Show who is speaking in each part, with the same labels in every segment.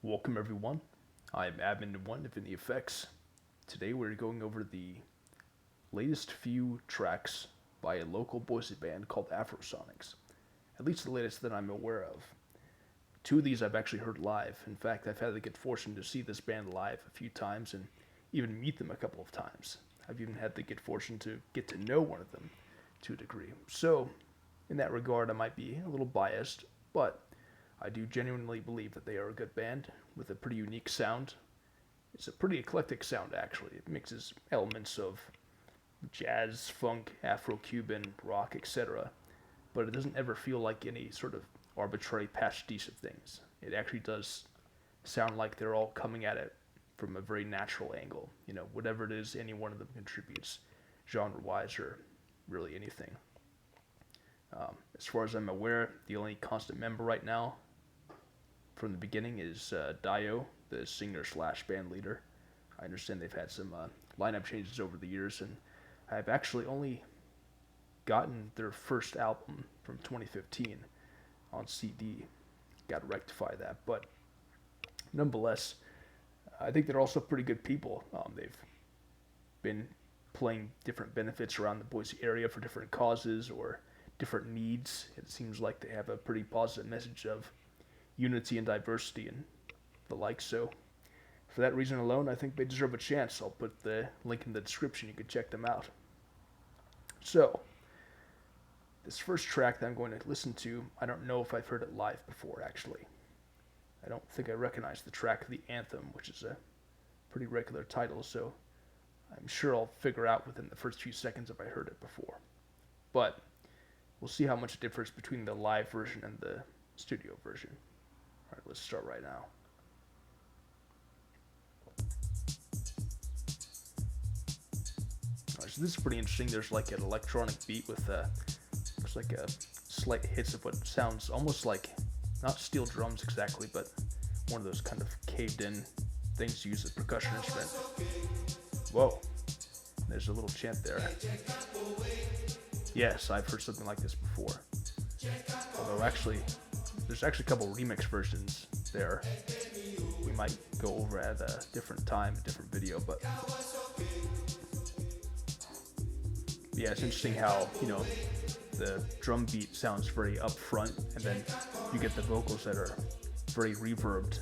Speaker 1: Welcome everyone. I'm Admin1 of In the Effects. Today we're going over the latest few tracks by a local Boise band called Afrosonics. At least the latest that I'm aware of. Two of these I've actually heard live. In fact, I've had the good fortune to see this band live a few times and even meet them a couple of times. I've even had the good fortune to get to know one of them to a degree. So, in that regard, I might be a little biased, but I do genuinely believe that they are a good band with a pretty unique sound. It's a pretty eclectic sound, actually. It mixes elements of jazz, funk, Afro-Cuban, rock, etc. But it doesn't ever feel like any sort of arbitrary pastiche of things. It actually does sound like they're all coming at it from a very natural angle. You know, whatever it is any one of them contributes, genre-wise or really anything. As far as I'm aware, the only constant member right now from the beginning is Dio, the singer/band leader. I understand they've had some lineup changes over the years, and I've actually only gotten their first album from 2015 on CD. Got to rectify that, but nonetheless, I think they're also pretty good people. They've been playing different benefits around the Boise area for different causes or different needs. It seems like they have a pretty positive message of unity and diversity and the like. So for that reason alone, I think they deserve a chance. I'll put the link in the description. You can check them out. So this first track that I'm going to listen to, I don't know if I've heard it live before, actually. I don't think I recognize the track, The Anthem, which is a pretty regular title, so I'm sure I'll figure out within the first few seconds if I heard it before. But we'll see how much it differs between the live version and the studio version. Alright, let's start right now. Alright, so this is pretty interesting. There's like an electronic beat with looks like a slight hits of what sounds almost like, not steel drums exactly, but one of those kind of caved in things used as a percussion instrument. Whoa, there's a little chant there. Yes, I've heard something like this before. Although actually, there's actually a couple remix versions there. We might go over at a different time, a different video, but yeah, it's interesting how, you know, the drum beat sounds very upfront, and then you get the vocals that are very reverbed.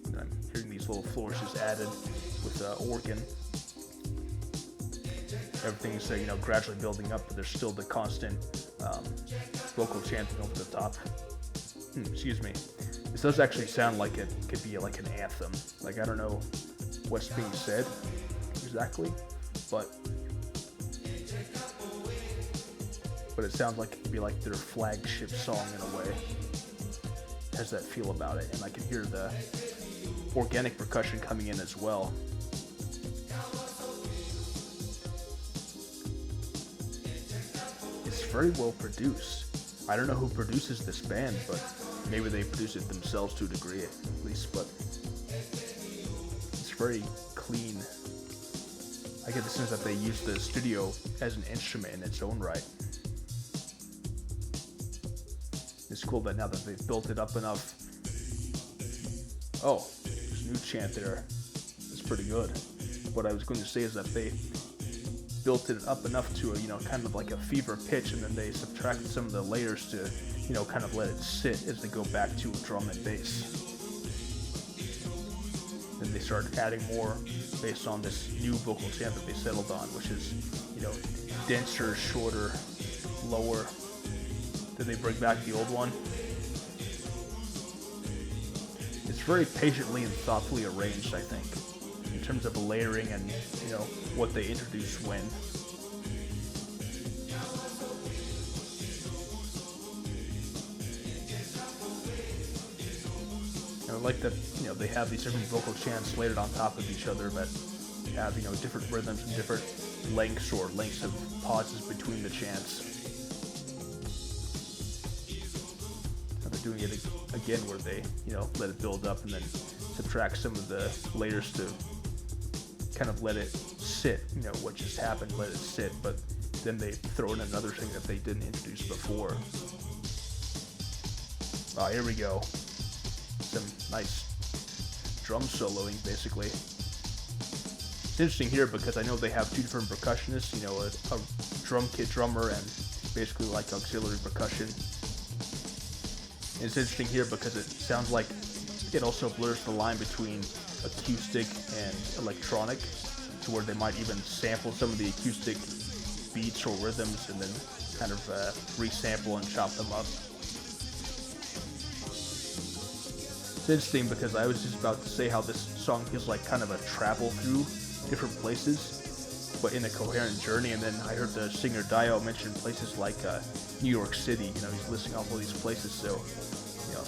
Speaker 1: And I'm hearing these little flourishes added with organ. Everything's gradually building up, but there's still the constant vocal chanting over the top. Excuse me. This does actually sound like it could be like an anthem. Like, I don't know what's being said exactly, but it sounds like it could be like their flagship song in a way. It has that feel about it, and I can hear the organic percussion coming in as well. It's very well produced. I don't know who produces this band, but maybe they produce it themselves to a degree at least, but it's very clean. I get the sense that they use the studio as an instrument in its own right. It's cool that now that they've built it up enough. Oh, there's a new chant there. It's pretty good. What I was going to say is that they built it up enough to a, kind of like a fever pitch, and then they subtracted some of the layers to, kind of let it sit as they go back to drum and bass. Then they started adding more based on this new vocal chant that they settled on, which is, denser, shorter, lower. Then they bring back the old one. It's very patiently and thoughtfully arranged, I think, in terms of layering and, what they introduce when. And I like that, they have these different vocal chants layered on top of each other that have, different rhythms and different lengths of pauses between the chants. Doing it again where they, let it build up and then subtract some of the layers to kind of let it sit, what just happened, let it sit, but then they throw in another thing that they didn't introduce before. Oh, here we go. Some nice drum soloing, basically. It's interesting here because I know they have two different percussionists, you know, a drum kit drummer and basically like auxiliary percussion. And it's interesting here because it sounds like it also blurs the line between acoustic and electronic, to where they might even sample some of the acoustic beats or rhythms and then kind of resample and chop them up. It's interesting because I was just about to say how this song feels like kind of a travel through different places, but in a coherent journey, and then I heard the singer Dio mention places like New York City. You know, he's listing off all these places, so, you know,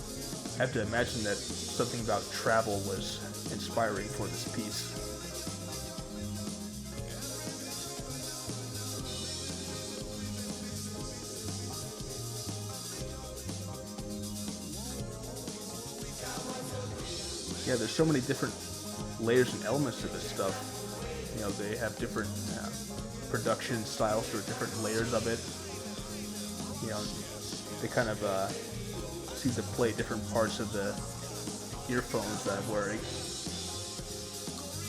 Speaker 1: I have to imagine that something about travel was inspiring for this piece. Yeah, there's so many different layers and elements to this stuff. You know, they have different production styles or different layers of it. You know, they kind of seem to play different parts of the earphones that I'm wearing.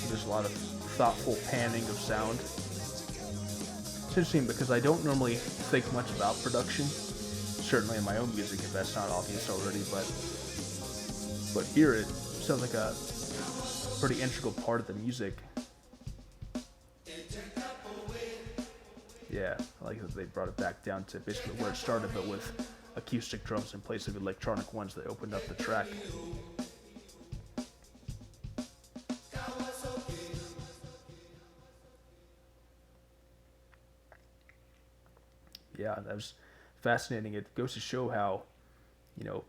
Speaker 1: There's a lot of thoughtful panning of sound. It's interesting because I don't normally think much about production, certainly in my own music if that's not obvious already, but here it sounds like a pretty integral part of the music. Yeah, I like that they brought it back down to basically where it started, but with acoustic drums in place of electronic ones that opened up the track. Yeah, that was fascinating. It goes to show how, you know,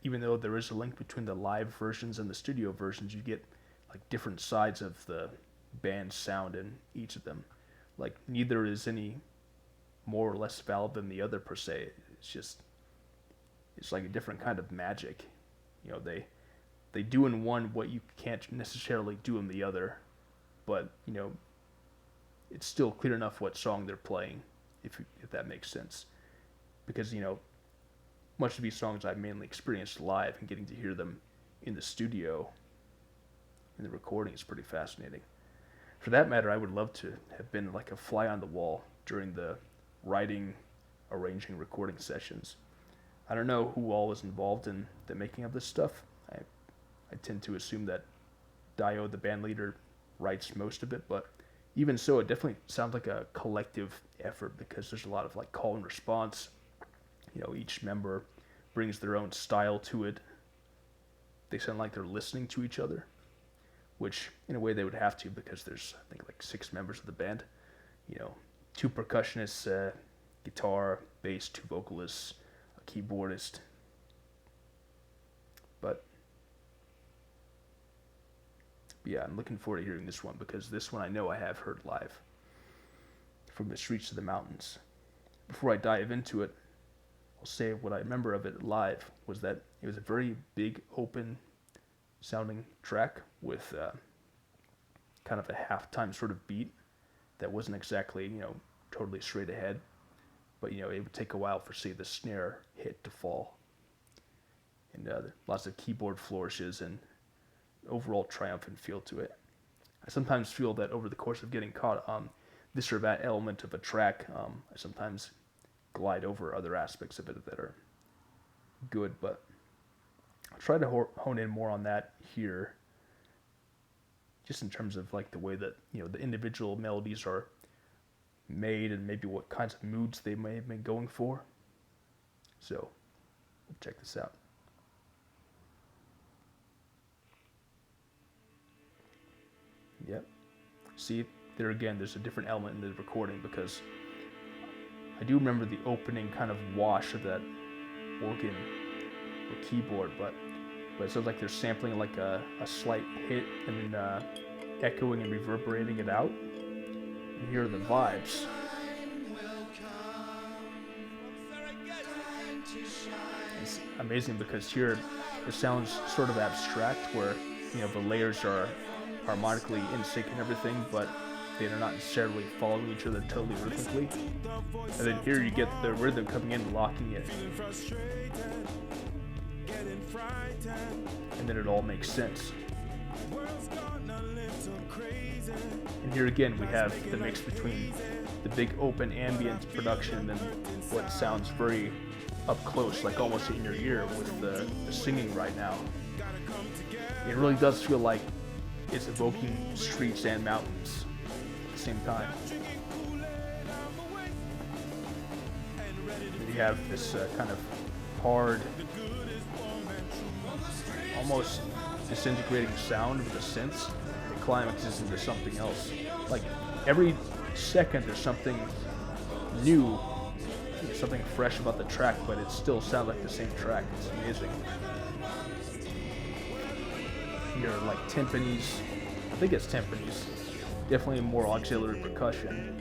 Speaker 1: even though there is a link between the live versions and the studio versions, you get like different sides of the band's sound in each of them. Like neither is any more or less valid than the other per se. It's like a different kind of magic. You know, they do in one what you can't necessarily do in the other, but you know, it's still clear enough what song they're playing, if that makes sense. Because, you know, much of these songs I've mainly experienced live, and getting to hear them in the studio, in the recording, is pretty fascinating. For that matter, I would love to have been like a fly on the wall during the writing, arranging, recording sessions. I don't know who all was involved in the making of this stuff. I tend to assume that Dio, the band leader, writes most of it, but even so, it definitely sounds like a collective effort because there's a lot of like call and response. You know, each member brings their own style to it. They sound like they're listening to each other, which in a way they would have to because there's, I think, like 6 members of the band. You know, 2 percussionists, guitar, bass, 2 vocalists, a keyboardist. But yeah, I'm looking forward to hearing this one because this one I know I have heard live. From the Streets to the Mountains. Before I dive into it, I'll say what I remember of it live was that it was a very big, open sounding track with kind of a halftime sort of beat that wasn't exactly, you know, totally straight ahead, but, you know, it would take a while for, say, the snare hit to fall, and lots of keyboard flourishes and overall triumphant feel to it. I sometimes feel that over the course of getting caught on this or that element of a track, I sometimes glide over other aspects of it that are good, but I'll try to hone in more on that here, just in terms of like the way that, you know, the individual melodies are made and maybe what kinds of moods they may have been going for. So, check this out. Yep. See, there again, there's a different element in the recording because I do remember the opening kind of wash of that organ or keyboard, but it sounds like they're sampling like a slight hit and then echoing and reverberating it out. And here are the vibes. It's amazing because here it sounds sort of abstract where, you know, the layers are harmonically in sync and everything, but they are not necessarily following each other totally rhythmically. And then here you get the rhythm coming in and locking it. And then it all makes sense. And here again we have the mix between the big open ambient production and what sounds very up close, like almost in your ear with the singing right now. It really does feel like it's evoking streets and mountains at the same time. And you have this kind of hard, almost disintegrating sound of the synths. It climaxes into something else. Like every second there's something new, something fresh about the track, but it still sounds like the same track. It's amazing. Here are like timpanis. I think it's timpanis. Definitely more auxiliary percussion.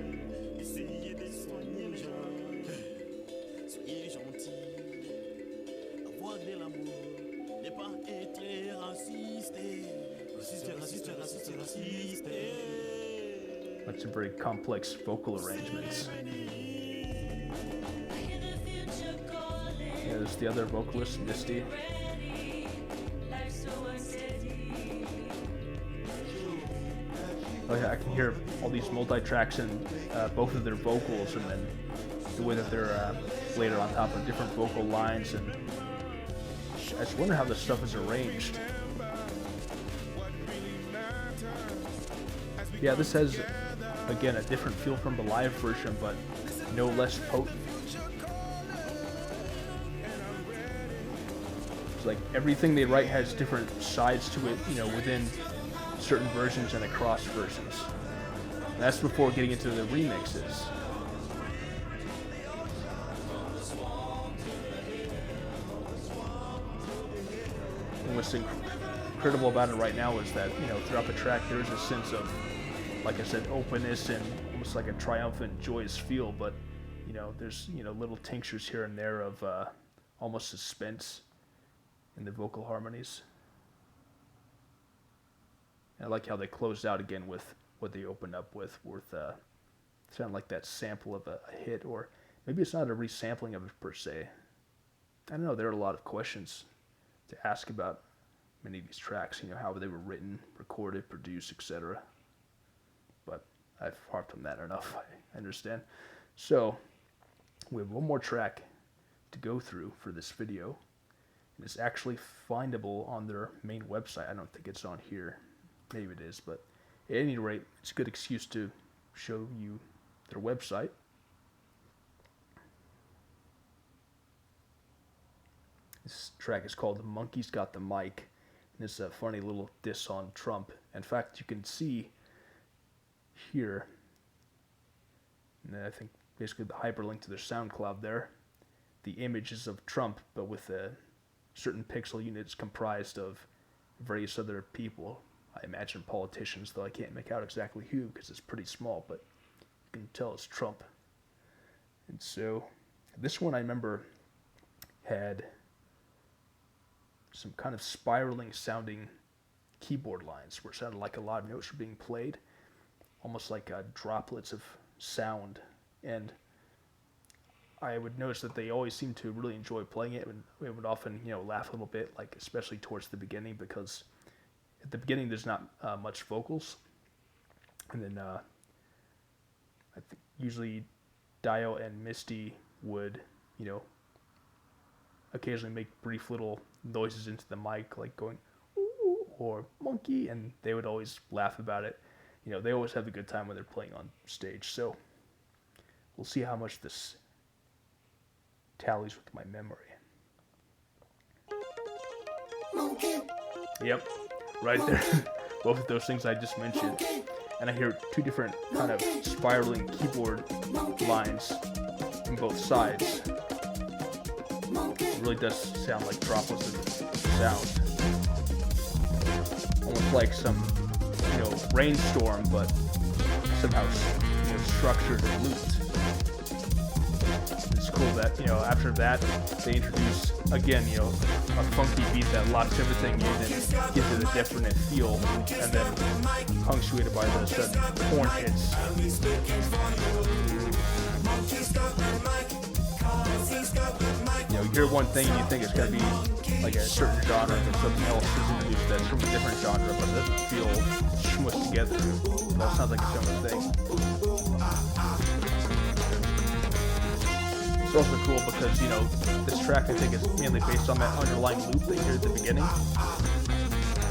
Speaker 1: Like some very complex vocal arrangements. Yeah, there's the other vocalist, Misty. Oh yeah, I can hear all these multi-tracks in both of their vocals, and then the way that they're laid on top of different vocal lines, and I just wonder how this stuff is arranged. Yeah, this has, again, a different feel from the live version, but no less potent. It's like everything they write has different sides to it, you know, within certain versions and across versions. And that's before getting into the remixes. And what's incredible about it right now is that, you know, throughout the track there is a sense of, like I said, openness and almost like a triumphant, joyous feel, but, you know, there's, you know, little tinctures here and there of almost suspense in the vocal harmonies. I like how they closed out again with what they opened up with sound like that sample of a hit, or maybe it's not a resampling of it per se. I don't know, there are a lot of questions to ask about many of these tracks, you know, how they were written, recorded, produced, etc. But I've harped on that enough, I understand. So, we have one more track to go through for this video, and it's actually findable on their main website. I don't think it's on here. Maybe it is, but at any rate, it's a good excuse to show you their website. This track is called Monkey's Got the Mic, and it's a funny little diss on Trump. In fact, you can see here, and I think basically the hyperlink to their SoundCloud there, the images of Trump, but with certain pixel units comprised of various other people. I imagine politicians, though I can't make out exactly who because it's pretty small, but you can tell it's Trump. And so this one I remember had some kind of spiraling sounding keyboard lines where it sounded like a lot of notes were being played, almost like droplets of sound. And I would notice that they always seemed to really enjoy playing it, and we would often, you know, laugh a little bit, like especially towards the beginning, because at the beginning there's not much vocals, and then I think usually Dio and Misty would, you know, occasionally make brief little noises into the mic, like going ooh or monkey, and they would always laugh about it. You know, they always have a good time when they're playing on stage. So we'll see how much this tallies with my memory. Monkey. Yep. Right there, both of those things I just mentioned. And I hear two different kind of spiraling keyboard lines on both sides. It really does sound like droplets of sound. Almost like some, you know, rainstorm, but somehow, you know, structured and looped. It's cool that, you know, after that, they introduce, again, you know, a funky beat that locks everything in and gives it a definite feel, and then punctuated by the sudden horn hits. You know, you hear one thing and you think it's going to be like a certain genre, and something else is introduced that's from a different genre, but it doesn't feel smushed together. It all sounds like its own thing. It's also cool because, you know, this track I think is mainly based on that underlying loop they hear at the beginning.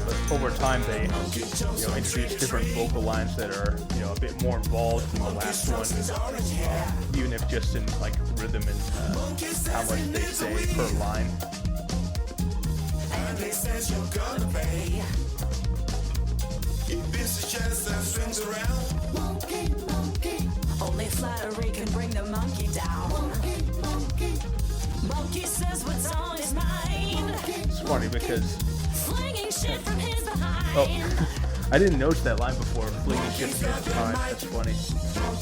Speaker 1: But over time they, you know, introduce different vocal lines that are, you know, a bit more involved than the last one, even if just in like rhythm and how much they say per line. And they says you're gonna pay. If this is just that swings around. Monkey, monkey. Only flattery can bring the monkey down. Monkey, monkey. Monkey says what's on his mind. It's funny because from his I didn't notice that line before. Flinging shit from his behind. That's funny.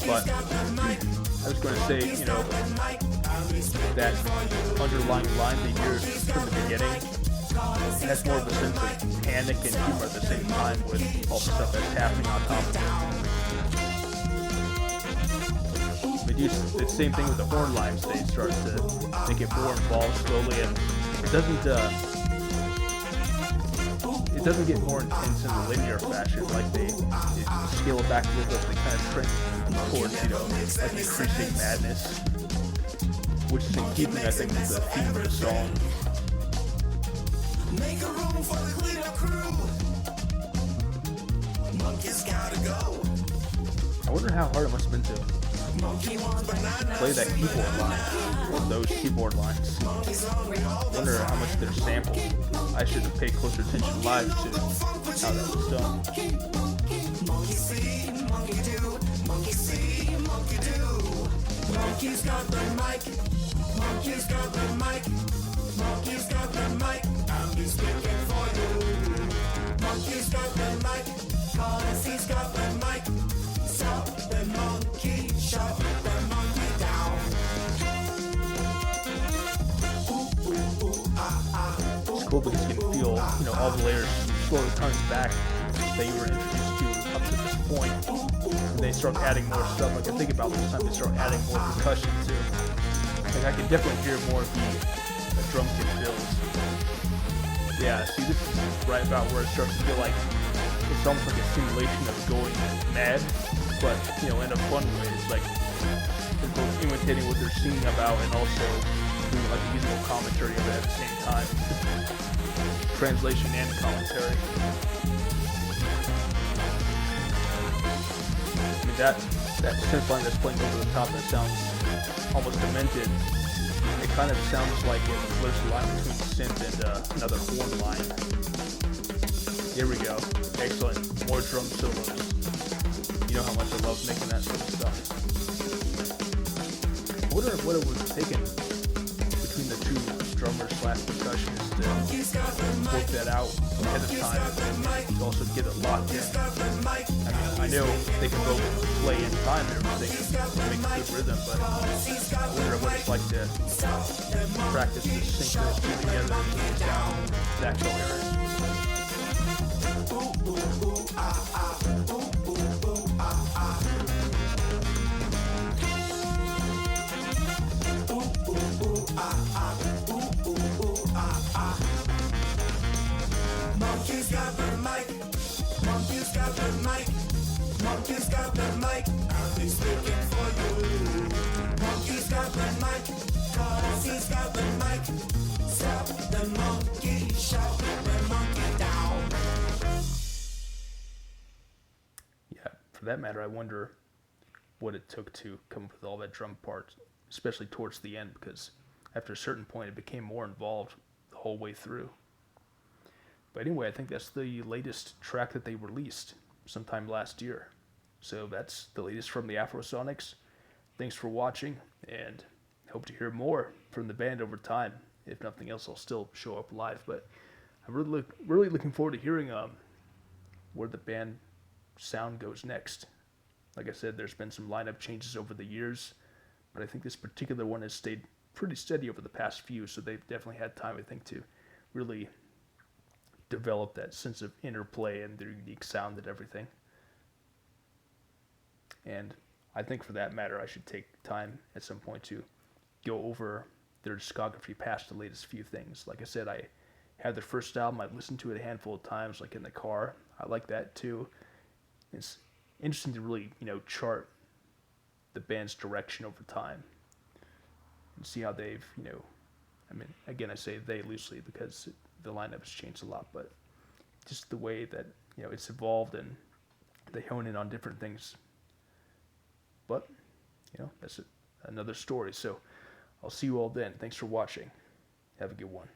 Speaker 1: But I was going to say, you know, that underlying line they hear from the beginning has more of a sense of panic and humor at the same time with all the stuff that's happening on top of it. They do the same thing with the horn lines. They start to make it more involved slowly, and it doesn't get more intense in a linear fashion, like they scale it back a little bit, they kind of trend towards, you know, like increasing madness, which is in keeping, I think, with the theme of the song. Make a room for the cleanup crew. Monkey's gotta go. I wonder how hard it must have been to play that keyboard line, or those keyboard lines. I wonder how much they're sampled. I should have paid closer attention live to how that was done. Monkey see, monkey do, monkey see, monkey do. Monkey's got the mic, monkey's got the mic, monkey's got the mic. I'll be speaking for you. Monkey's got the mic, cause he's got the mic. Stop the monkey, shut the monkey down. It's cool because you can feel, you know, all the layers slowly coming back that you were introduced to up to this point. And they start adding more stuff. Like I think about this time, they start adding more percussion too. Like I can definitely hear more of the drum kit fills. Yeah, see, this is right about where it starts to feel like it's almost like a simulation of going mad, but, you know, in a fun way. It's like they're both imitating what they're singing about and also doing like musical commentary of it at the same time. Translation and commentary. I mean, that synth line that's playing over the top that sounds almost demented. It kind of sounds like it blurs the line between synth and another horn line. Here we go. Excellent. More drum solos. You know how much I love making that sort of stuff. I wonder what it was taken between the two drummers / percussionists to work that out ahead of time and to also get it locked in. I mean, I know they can both play in time and everything and make a good rhythm, but I wonder what it's like to practice this synchronicity together and get down that coherent. Monkey's got the mic, monkey's got the mic, monkey's got the mic, I'll be speaking for you. Monkey's got the mic, cause he's got the mic. Stop the monkey, shut the monkey down. Yeah, for that matter, I wonder what it took to come up with all that drum part, especially towards the end, because after a certain point it became more involved the whole way through. But anyway, I think that's the latest track that they released sometime last year. So that's the latest from the Afrosonics. Thanks for watching, and hope to hear more from the band over time. If nothing else, I'll still show up live. But I'm really looking forward to hearing where the band sound goes next. Like I said, there's been some lineup changes over the years, but I think this particular one has stayed pretty steady over the past few, so they've definitely had time, I think, to really develop that sense of interplay and their unique sound and everything. And I think for that matter, I should take time at some point to go over their discography past the latest few things. Like I said, I had their first album. I've listened to it a handful of times, like in the car. I like that too. It's interesting to really, chart the band's direction over time and see how they've, I mean, again, I say they loosely because the lineup has changed a lot, but just the way that, it's evolved and they hone in on different things. But, that's another story. So I'll see you all then. Thanks for watching. Have a good one.